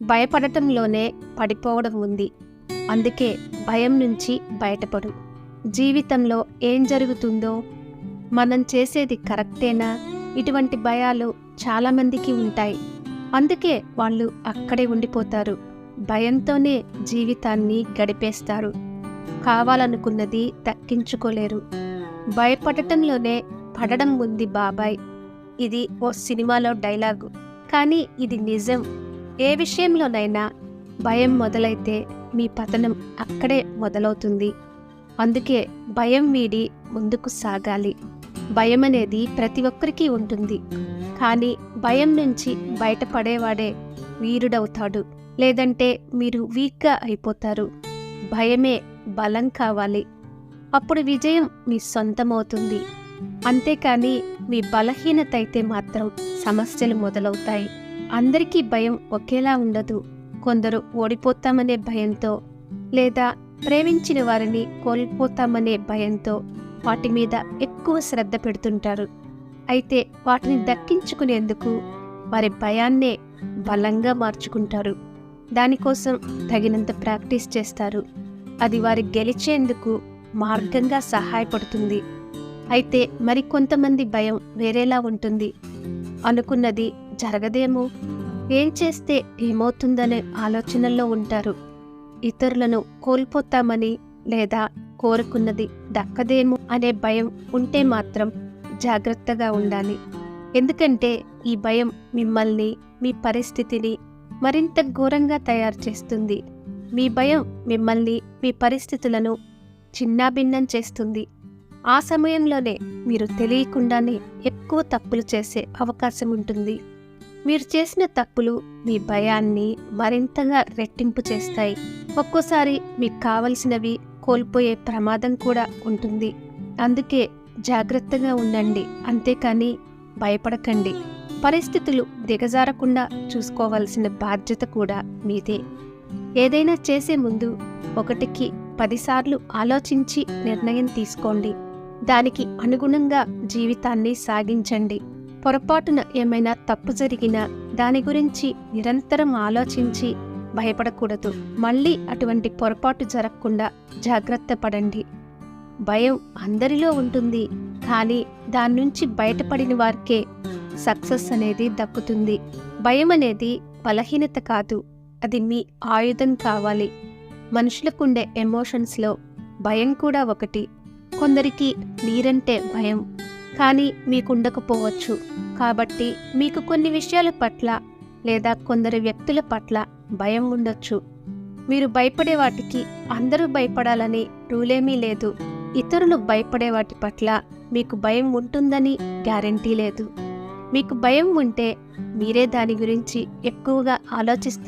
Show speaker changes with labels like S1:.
S1: భయపడటంలోనే పడిపోవడం ఉంది. అందుకే భయం నుంచి బయటపడు. జీవితంలో ఏం జరుగుతుందో, మనం చేసేది కరెక్టేనా, ఇటువంటి భయాలు చాలామందికి ఉంటాయి. అందుకే వాళ్ళు అక్కడే ఉండిపోతారు. భయంతోనే జీవితాన్ని గడిపేస్తారు. కావాలనుకున్నది దక్కించుకోలేరు. భయపడటంలోనే పడడం ఉంది బాబాయ్. ఇది ఓ సినిమాలో డైలాగు, కానీ ఇది నిజం. ఏ విషయంలోనైనా భయం మొదలైతే మీ పతనం అక్కడే మొదలవుతుంది. అందుకే భయం వీడి ముందుకు సాగాలి. భయం అనేది ప్రతి ఒక్కరికి ఉంటుంది, కానీ భయం నుంచి బయటపడేవాడే వీరుడవుతాడు. లేదంటే మీరు వీక్గా అయిపోతారు. భయమే బలం కావాలి. అప్పుడు విజయం మీ సొంతమవుతుంది. అంతేకాని మీ బలహీనత అయితే మాత్రం సమస్యలు మొదలవుతాయి. అందరికీ భయం ఒకేలా ఉండదు. కొందరు ఓడిపోతామనే భయంతో, లేదా ప్రేమించిన వారిని కోల్పోతామనే భయంతో వాటి మీద ఎక్కువ శ్రద్ధ పెడుతుంటారు. అయితే వాటిని దక్కించుకునేందుకు వారి భయాన్నే బలంగా మార్చుకుంటారు. దానికోసం తగినంత ప్రాక్టీస్ చేస్తారు. అది వారి గెలిచేందుకు మార్గంగా సహాయపడుతుంది. అయితే మరికొంతమంది భయం వేరేలా ఉంటుంది. అనుకున్నది జరగదేమో, ఏం చేస్తే ఏమవుతుందనే ఆలోచనల్లో ఉంటారు. ఇతరులను కోల్పోతామని లేదా కోరుకున్నది దక్కదేమో అనే భయం ఉంటే మాత్రం జాగ్రత్తగా ఉండాలి. ఎందుకంటే ఈ భయం మిమ్మల్ని, మీ పరిస్థితిని మరింత ఘోరంగా తయారు చేస్తుంది. మీ భయం మిమ్మల్ని, మీ పరిస్థితులను చిన్నాభిన్నం చేస్తుంది. ఆ సమయంలోనే మీరు తెలియకుండానే ఎక్కువ తప్పులు చేసే అవకాశం ఉంటుంది. మీరు చేసిన తప్పులు మీ భయాన్ని మరింతగా రెట్టింపు చేస్తాయి. ఒక్కోసారి మీకు కావలసినవి కోల్పోయే ప్రమాదం కూడా ఉంటుంది. అందుకే జాగ్రత్తగా ఉండండి, అంతేకాని భయపడకండి. పరిస్థితులు దిగజారకుండా చూసుకోవాల్సిన బాధ్యత కూడా మీదే. ఏదైనా చేసే ముందు 1కి 10 సార్లు ఆలోచించి నిర్ణయం తీసుకోండి. దానికి అనుగుణంగా జీవితాన్ని సాగించండి. పొరపాటున ఏమైనా తప్పు జరిగినా దాని గురించి నిరంతరం ఆలోచించి భయపడకూడదు. మళ్ళీ అటువంటి పొరపాటు జరగకుండా జాగ్రత్త పడండి. భయం అందరిలో ఉంటుంది, కానీ దాని నుంచి బయటపడిన వారికే సక్సెస్ అనేది దక్కుతుంది. భయం అనేది బలహీనత కాదు, అది మీ ఆయుధం కావాలి. మనుషులకుండే ఎమోషన్స్లో భయం కూడా ఒకటి. కొందరికి నీరంటే భయం, కానీ మీకుండకపోవచ్చు. కాబట్టి మీకు కొన్ని విషయాల పట్ల లేదా కొందరు వ్యక్తుల పట్ల భయం ఉండొచ్చు. మీరు భయపడే వాటికి అందరూ భయపడాలని రూలేమీ లేదు. ఇతరులు భయపడే వాటి పట్ల మీకు భయం ఉంటుందని గ్యారెంటీ లేదు. మీకు భయం ఉంటే మీరే దాని గురించి ఎక్కువగా ఆలోచిస్తున్నారు